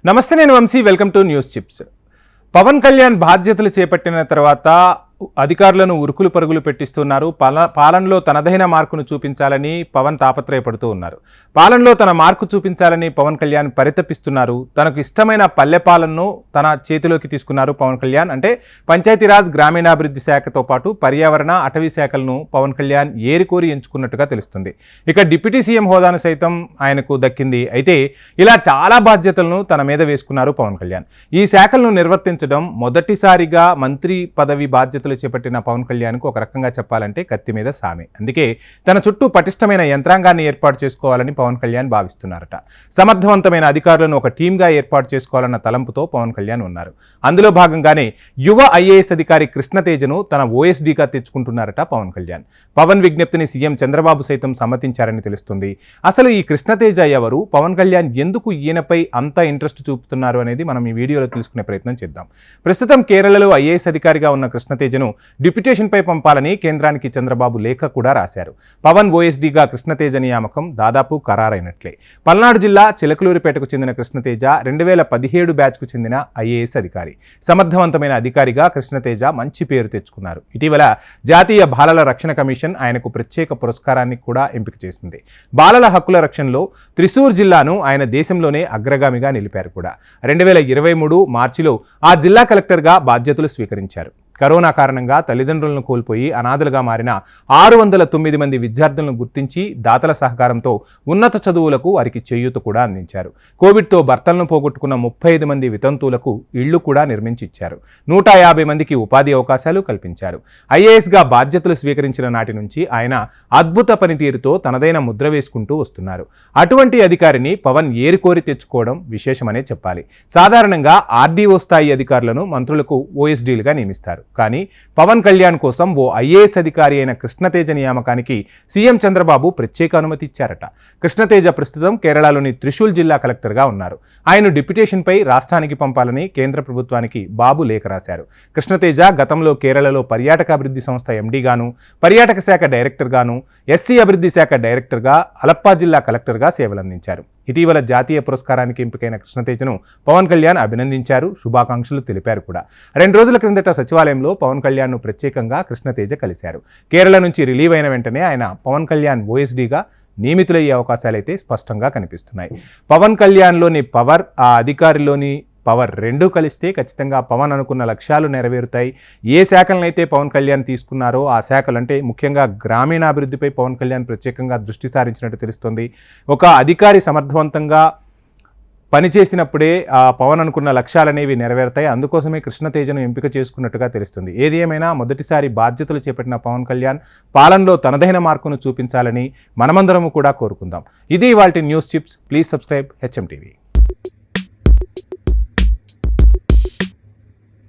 నమస్తే, నేను Vamsi. Welcome to news chips. Pawan Kalyan బాధ్యతలు చేపట్టిన తర్వాత అధికారులను ఉరుకులు పరుగులు పెట్టిస్తున్నారు. పాలనలో తనదైన మార్కును చూపించాలని పవన్ తాపత్రయపడుతూ ఉన్నారు. పాలనలో తన మార్కు చూపించాలని పవన్ కళ్యాణ్ పరితపిస్తున్నారు. తనకు ఇష్టమైన పల్లె పాలనను తన చేతిలోకి తీసుకున్నారు పవన్ కళ్యాణ్. అంటే పంచాయతీరాజ్ గ్రామీణాభివృద్ధి శాఖతో పాటు పర్యావరణ అటవీ శాఖలను పవన్ కళ్యాణ్ ఏరికోరి ఎంచుకున్నట్టుగా తెలుస్తుంది. ఇక డిప్యూటీ సీఎం హోదాను సైతం ఆయనకు దక్కింది. అయితే ఇలా చాలా బాధ్యతలను తన మీద వేసుకున్నారు పవన్ కళ్యాణ్. ఈ శాఖలను నిర్వర్తించడం మొదటిసారిగా మంత్రి పదవి బాధ్యతలు చేపట్టిన పవన్ కళ్యాణ్కు ఒక రకంగా చెప్పాలంటే కత్తి మీద సామే. అందుకే తన చుట్టూ పటిష్టమైన యంత్రాంగాన్ని ఏర్పాటు చేసుకోవాలని పవన్ కళ్యాణ్ భావిస్తున్నారట. సమర్థవంతమైన అధికారులను ఒక టీమ్గా ఏర్పాటు చేసుకోవాలన్న తలంపుతో పవన్ కళ్యాణ్ ఉన్నారు. అందులో భాగంగానే యువ ఐఏఎస్ అధికారి కృష్ణతేజను తన ఓఎస్డీగా తెచ్చుకుంటున్నారట పవన్ కళ్యాణ్. పవన్ విజ్ఞప్తిని సీఎం చంద్రబాబు సైతం సమ్మతించారని తెలుస్తుంది. అసలు ఈ కృష్ణతేజ ఎవరు, పవన్ కళ్యాణ్ ఎందుకు ఈయనపై అంత ఇంట్రెస్ట్ చూపుతున్నారు అనేది మనం ఈ వీడియోలో తెలుసుకునే ప్రయత్నం చేద్దాం. ప్రస్తుతం కేరళలో ఐఏఎస్ అధికారిగా ఉన్న కృష్ణతేజను డిప్యుటేషన్పై పంపాలని కేంద్రానికి చంద్రబాబు లేఖ కూడా రాశారు. పవన్ ఓఎస్డీగా కృష్ణతేజ నియామకం దాదాపు ఖరారైనట్లే. పల్నాడు జిల్లా చిలకలూరిపేటకు చెందిన కృష్ణతేజ 2017 బ్యాచ్కు చెందిన ఐఏఎస్ అధికారి. సమర్థవంతమైన అధికారిగా కృష్ణతేజ మంచి పేరు తెచ్చుకున్నారు. ఇటీవల జాతీయ బాలల రక్షణ కమిషన్ ఆయనకు ప్రత్యేక పురస్కారాన్ని కూడా ఎంపిక చేసింది. బాలల హక్కుల రక్షణలో త్రిశూర్ జిల్లాను ఆయన దేశంలోనే అగ్రగామిగా నిలిపారు కూడా. 2023 మార్చిలో ఆ జిల్లా కలెక్టర్గా బాధ్యతలు స్వీకరించారు. కరోనా కారణంగా తల్లిదండ్రులను కోల్పోయి అనాథలుగా మారిన 609 మంది విద్యార్థులను గుర్తించి దాతల సహకారంతో ఉన్నత చదువులకు వారికి చేయూత కూడా అందించారు. కోవిడ్తో భర్తలను పోగొట్టుకున్న 35 మంది వితంతువులకు ఇళ్లు కూడా నిర్మించి ఇచ్చారు. 150 మందికి ఉపాధి అవకాశాలు కల్పించారు. ఐఏఎస్గా బాధ్యతలు స్వీకరించిన నాటి నుంచి ఆయన అద్భుత పనితీరుతో తనదైన ముద్ర వేసుకుంటూ వస్తున్నారు. అటువంటి అధికారిని పవన్ ఏరికోరి తెచ్చుకోవడం విశేషమనే చెప్పాలి. సాధారణంగా ఆర్డీఓ స్థాయి అధికారులను మంత్రులకు ఓఎస్డీలుగా నియమిస్తారు. కానీ పవన్ కళ్యాణ్ కోసం ఓ ఐఏఎస్ అధికారి అయిన కృష్ణతేజ నియామకానికి సీఎం చంద్రబాబు ప్రత్యేక అనుమతి ఇచ్చారట. కృష్ణతేజ ప్రస్తుతం కేరళలోని త్రిశూల్ జిల్లా కలెక్టర్గా ఉన్నారు. ఆయన డిప్యుటేషన్పై రాష్ట్రానికి పంపాలని కేంద్ర ప్రభుత్వానికి బాబు లేఖ రాశారు. కృష్ణతేజ గతంలో కేరళలో పర్యాటక అభివృద్ధి సంస్థ ఎండీగాను, పర్యాటక శాఖ డైరెక్టర్గాను, ఎస్సీ అభివృద్ధి శాఖ డైరెక్టర్గా, అలప్పా జిల్లా కలెక్టర్గా సేవలందించారు. ఇటీవల జాతీయ పురస్కారానికి ఎంపికైన కృష్ణతేజను పవన్ కళ్యాణ్ అభినందించారు, శుభాకాంక్షలు తెలిపారు కూడా. 2 రోజుల క్రిందట సచివాలయంలో పవన్ కళ్యాణ్ను ప్రత్యేకంగా కృష్ణతేజ కలిశారు. కేరళ నుంచి రిలీవ్ అయిన వెంటనే ఆయన పవన్ కళ్యాణ్ ఓఎస్డీగా నియమితులయ్యే అవకాశాలైతే స్పష్టంగా కనిపిస్తున్నాయి. పవన్ కళ్యాణ్లోని పవర్, ఆ అధికారిలోని పవర్ రెండూ కలిస్తే ఖచ్చితంగా పవన్ అనుకున్న లక్ష్యాలు నెరవేరుతాయి. ఏ శాఖలనైతే పవన్ కళ్యాణ్ తీసుకున్నారో ఆ శాఖలు, అంటే ముఖ్యంగా గ్రామీణాభివృద్ధిపై పవన్ కళ్యాణ్ ప్రత్యేకంగా దృష్టి సారించినట్టు తెలుస్తుంది. ఒక అధికారి సమర్థవంతంగా పనిచేసినప్పుడే పవన్ అనుకున్న లక్ష్యాలనేవి నెరవేరుతాయి. అందుకోసమే కృష్ణతేజను ఎంపిక చేసుకున్నట్టుగా తెలుస్తుంది. ఏది ఏమైనా మొదటిసారి బాధ్యతలు చేపట్టిన పవన్ కళ్యాణ్ పాలనలో తనదైన మార్కును చూపించాలని మనమందరము కూడా కోరుకుందాం. ఇది ఇవాల్టి news chips. Please subscribe HM TV.